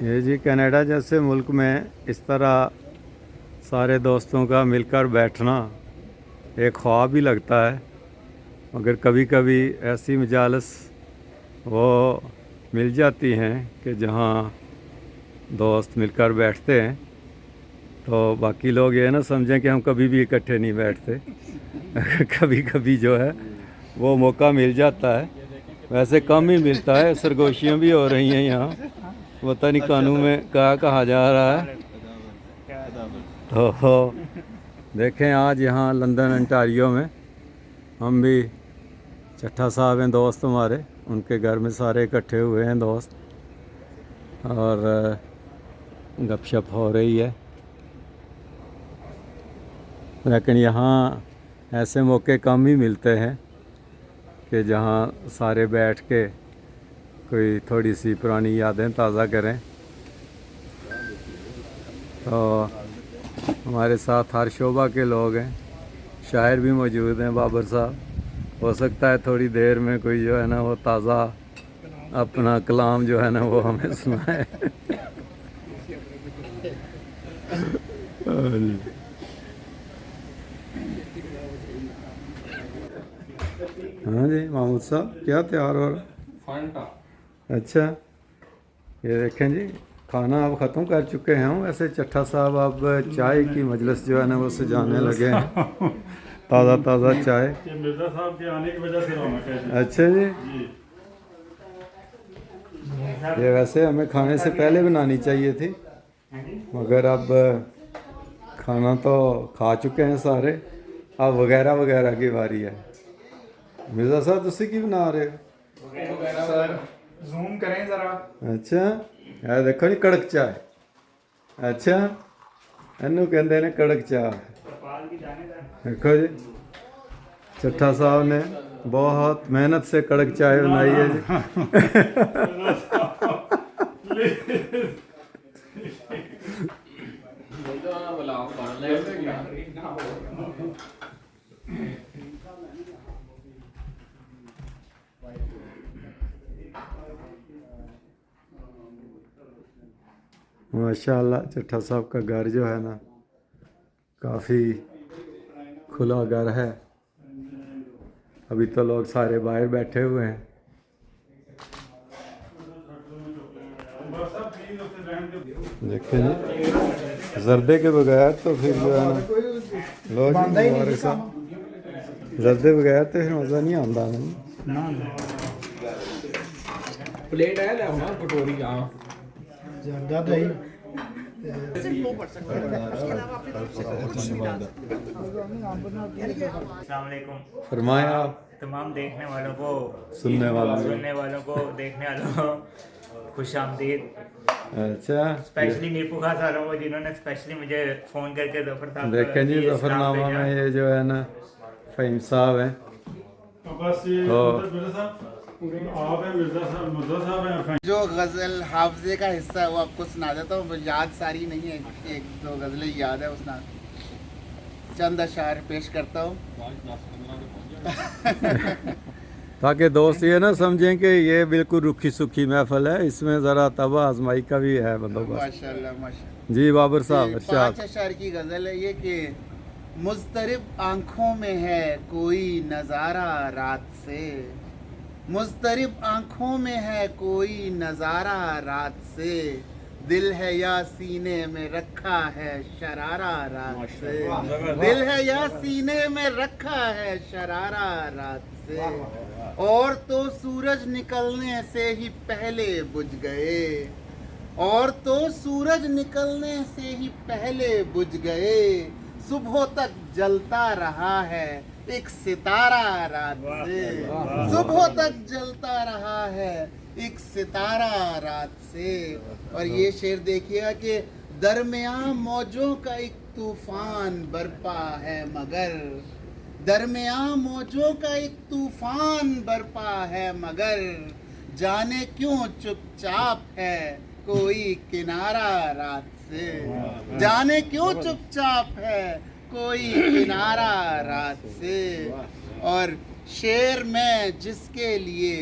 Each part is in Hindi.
ये जी कनाडा जैसे मुल्क में इस तरह सारे दोस्तों का मिलकर बैठना एक ख्वाब ही लगता है, मगर कभी कभी ऐसी मजालस वो मिल जाती हैं कि जहाँ दोस्त मिलकर बैठते हैं तो बाकी लोग ये ना समझें कि हम कभी भी इकट्ठे नहीं बैठते। कभी कभी जो है वो मौका मिल जाता है, वैसे कम ही मिलता है। सरगोशियाँ भी हो रही हैं यहाँ, पता नहीं कानून में क्या कहा जा रहा है। तो देखें आज यहाँ लंदन अंटारियो में हम भी चट्ठा साहब हैं दोस्त हमारे, उनके घर में सारे इकट्ठे हुए हैं दोस्त और गपशप हो रही है। लेकिन यहाँ ऐसे मौके कम ही मिलते हैं कि जहाँ सारे बैठ के कोई थोड़ी सी पुरानी यादें ताज़ा करें। तो हमारे साथ हर शोबा के लोग हैं, शायर भी मौजूद हैं बाबर साहब। हो सकता है थोड़ी देर में कोई जो है ना वो ताज़ा अपना कलाम जो है ना वो हमें सुनाए। हाँ जी महमूद साहब, क्या तैयार हो रहा? अच्छा, ये देखें जी खाना अब ख़त्म कर चुके हैं। वैसे चट्ठा साहब अब चाय की मजलिस जो है ना वो सजाने लगे हैं। ताज़ा ताज़ा चाय ये मिर्ज़ा साहब के आने की वजह से रौनक है। अच्छा जी, ये वैसे हमें खाने से पहले बनानी चाहिए थी, मगर अब खाना तो खा चुके हैं सारे, अब वगैरह वगैरह की बारी है। मिर्ज़ा साहब तुसी की बना रहे हो? सर जूम करें ज़रा। अच्छा, यार देखो नहीं कड़क चाय। अच्छा, इनू कहते ने कड़क चाय। देखो जी चट्ठा साहब ने बहुत मेहनत से कड़क चाय बनाई है जी। माशाल्लाह चट्ठा साहब का घर जो है ना काफ़ी खुला घर है। अभी तो लोग सारे बाहर बैठे हुए हैं। देखें जी जर्दे के बगैर तो फिर जो है ना लोग हमारे साथ जर्दे बगैर तो फिर मज़ा नहीं आता ना। प्लेट है ले ना कटोरी आ ज़्यादा दही फरमाएं आप तमाम देखने वालों को सुनने वालों को देखने वालों को खुश आमदीद। अच्छा स्पेशली नीपू खास वालों को जिन्होंने स्पेशली मुझे फ़ोन करके जफर साहब देखें जी जफरनामा में ये जो है ना फ़हीम साहब हैं। बस ये तो मिर्ज़ा साहब आप हैं, मिर्ज़ा साहब हैं। जो गज़ल हाफजे का हिस्सा है वो आपको सुना देता हूँ। याद सारी नहीं है, एक दो गज़लें याद है, उसना चंद अशार पेश करता हूँ। ताकि दोस्त ये ना समझें कि ये बिल्कुल रुखी सुखी महफल है, इसमें ज़रा तबा आजमाई का भी है बंदोबस्त। माशाल्लाह माशाल्लाह। जी बाबर साहब ये इरशाद। 5 अशार की गज़ल है ये कि मुज़तरिब आँखों में है कोई नज़ारा रात से, मुज़तरिब आँखों में है कोई नज़ारा रात से, दिल है या सीने में रखा है शरारा रात से, दिल है या सीने में रखा है शरारा रात से, और तो सूरज निकलने से ही पहले बुझ गए, और तो सूरज निकलने से ही पहले बुझ गए, सुबह तक जलता रहा है एक सितारा रात से, सुबह तक जलता रहा है एक सितारा रात से। और ये शेर देखिएगा कि दरमियान मौजों का एक तूफान बरपा है मगर, दरमियान मौजों का एक तूफान बरपा है मगर, जाने क्यों चुपचाप है कोई किनारा रात से, जाने क्यों चुपचाप है कोई किनारा रात से। और शेर मैं जिसके लिए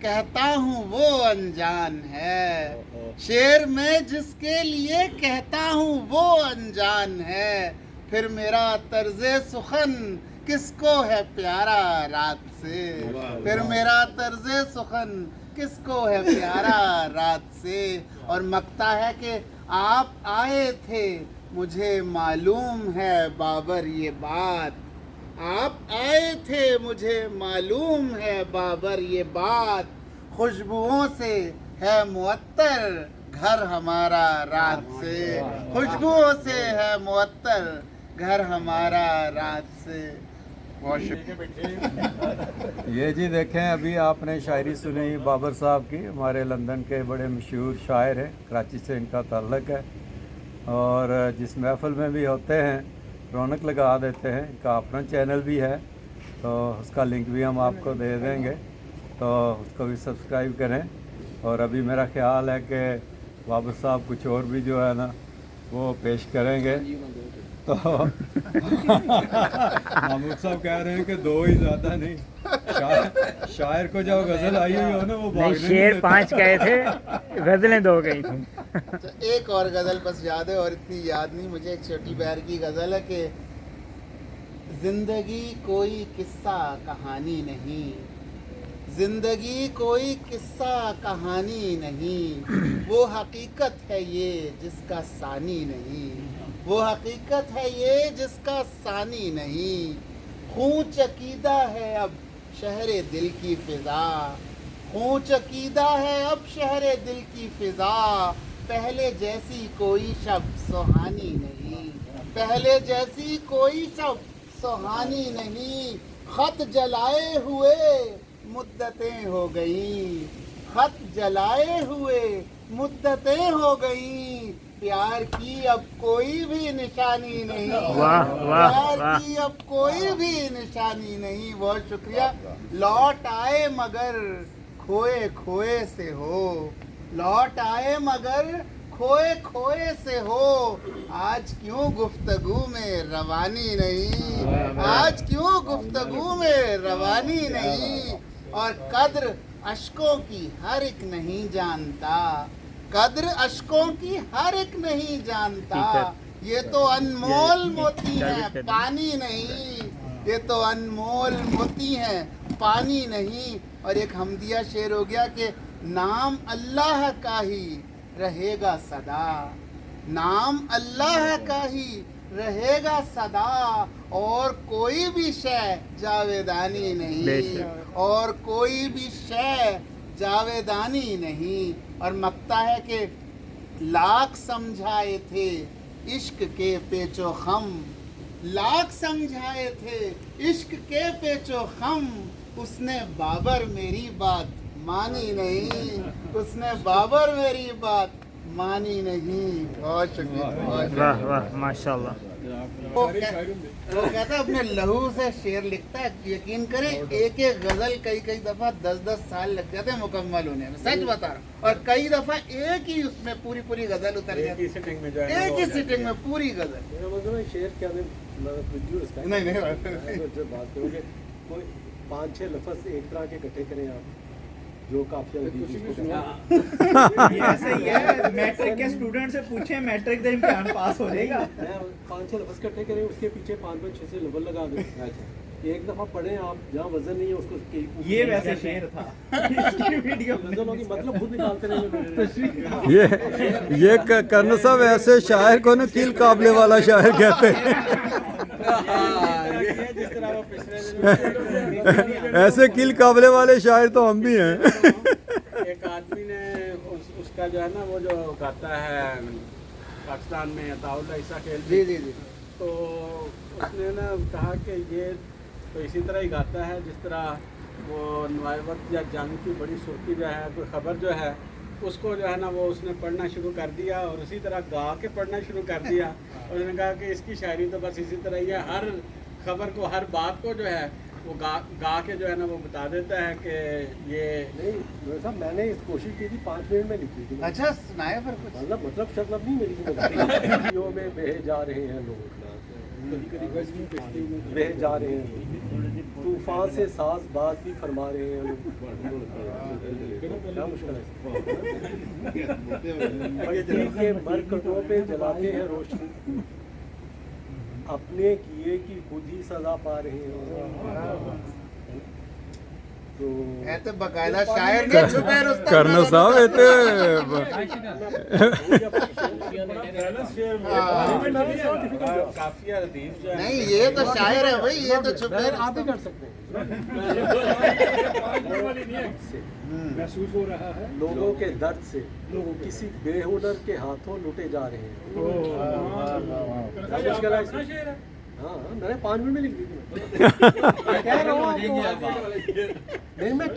कहता हूँ वो अनजान है, शेर मैं जिसके लिए कहता हूँ वो अनजान है, फिर मेरा तर्ज़े सुखन किसको है प्यारा रात से, फिर मेरा तर्ज़े सुखन किसको है प्यारा रात से। और मकता है कि आप आए थे मुझे मालूम है बाबर ये बात, आप आए थे मुझे मालूम है बाबर ये बात, खुशबुओं से है मुअत्तर घर हमारा रात से, खुशबुओं से है मुअत्तर घर हमारा रात से। बहुत शुक्रिया। ये जी देखें, अभी आपने शायरी सुनी बाबर साहब की, हमारे लंदन के बड़े मशहूर शायर हैं, कराची से इनका ताल्लुक़ है और जिस महफ़िल में भी होते हैं रौनक लगा देते हैं। इनका अपना चैनल भी है तो उसका लिंक भी हम आपको दे देंगे, तो उसको भी सब्सक्राइब करें। और अभी मेरा ख्याल है कि बाबर साहब कुछ और भी जो है ना वो पेश करेंगे। तो महमूद साहब कह रहे हैं कि दो ही ज़्यादा नहीं, शायर को जब गज़ल आई हुई हो ना वो नहीं, शेर 5 कहे थे, गज़लें 2 गई थी। तो एक और गज़ल बस याद है और इतनी याद नहीं मुझे। एक छोटी बहर की गज़ल है कि जिंदगी कोई किस्सा कहानी नहीं, जिंदगी कोई किस्सा कहानी नहीं, वो हकीकत है ये जिसका सानी नहीं, वो हकीकत है ये जिसका सानी नहीं। खूं चकीदा है अब शहरे दिल की फिजा, खूं चकीदा है अब शहरे दिल की फिजा, पहले जैसी कोई शब्द सुहानी नहीं, पहले जैसी कोई शब्द सुहानी नहीं। खत जलाए हुए मुद्दतें हो गई, खत जलाए हुए मुद्दतें हो गई, प्यार की अब कोई भी निशानी नहीं, वाह, वाह, प्यार वाह। की अब कोई भी निशानी नहीं। बहुत शुक्रिया। लौट आए मगर खोए खोए से हो, लौट आए मगर खोए खोए से हो, आज क्यों गुफ्तगू में रवानी नहीं, आज क्यों गुफ्तगू में रवानी नहीं। और कद्र अश्कों की हर एक नहीं जानता, कद्र अश्कों की हर एक नहीं जानता, ये तो अनमोल मोती है पानी नहीं, ये तो अनमोल मोती है पानी नहीं। और एक हमदिया शेर हो गया कि नाम अल्लाह का ही रहेगा सदा, नाम अल्लाह का ही रहेगा सदा, और कोई भी शय जावेदानी नहीं, और कोई भी शय जावेदानी नहीं। और मकता है कि लाख समझाए थे इश्क के पेचो खम, लाख समझाए थे इश्क के पेचो खम, उसने बाबर मेरी बात मानी नहीं, उसने बाबर मेरी बात मानी नहीं। बहुत शुक्रिया, बहुत शुक्रिया। वाह वाह, माशाल्लाह। वो कहता है अपने लहू से शेर लिखता है, यकीन करें एक एक गजल कई दफा 10-10 साल लग जाते हैं मुकम्मल होने में, सच बता रहा हूँ। और कई दफा एक ही उसमें पूरी गजल उतर जाती है, एक ही सिटिंग में पूरी गजल। शेर क्या नहीं जो बात करोगे कोई 5-6 लफ्ज एक तरह के इकट्ठे करें आप, जो काफी ऐसा ही है, मैट्रिक के स्टूडेंट से पूछे, मैट्रिक का इम्तिहान पास हो जाएगा। 5-6 लफ्ज इकट्ठे करें, उसके पीछे 5-6 लेवल लगा दें। एक दफा पढ़ें आप, जहाँ वजन नहीं है उसको। ये वैसे शेर था वीडियो मतलब खुद निकालते रहेंगे। ये करना साहब ऐसे शायर को ना कील काबले वाला शायर कहते हैं। ऐसे कील काबले वाले शायर तो हम भी हैं। एक आदमी ने उसका जो है ना वो जो गाता है पाकिस्तान में अताउल्लाह ईसा खेल, जी जी जी, तो उसने ना कहा कि ये तो इसी तरह ही गाता है जिस तरह वो नवाबत या जंग की बड़ी सुर्खी जो है, कोई ख़बर जो है उसको जो है ना वो उसने पढ़ना शुरू कर दिया और उसी तरह गा के पढ़ना शुरू कर दिया। और उसने कहा कि इसकी शायरी तो बस इसी तरह ही है, हर खबर को, हर बात को जो है वो गा के जो है ना वो बता देता है कि ये नहीं साहब, मैंने इस कोशिश की थी 5 मिनट में लिखी थी। अच्छा सुनाया फिर कुछ। मतलब शक्ल नहीं मेरी जो में बहे जा रहे हैं लोग, बह जा रहे हैं, तूफान से साज बाज भी फरमा रहे हैं लोग। क्या मुश्किल है। मट्टी के मरकटों पे जलाते हैं रोशनी, अपने किए की खुद ही सजा पा रहे हैं। तो ਇਹ ਤੇ ਬਕਾਇਦਾ ਸ਼ਾਇਰ ਨੇ ਛੁਪੇ ਰੁਸਤਮ कर्नल साहब ये तो बैलेंस शेयर काफिया लतीफ जो है नहीं ये तो शायर है भाई, ये तो छुपे आप भी कर सकते हैं। महसूस हो रहा है। लोगों के दर्द से किसी बेहुनर के हाथों लुटे जा रहे हैं। क्या मुश्किल है इसमें? हाँ मैंने 5 मिनट में लिख दी थी। मैं कह रहा हूँ आपको। नहीं मैं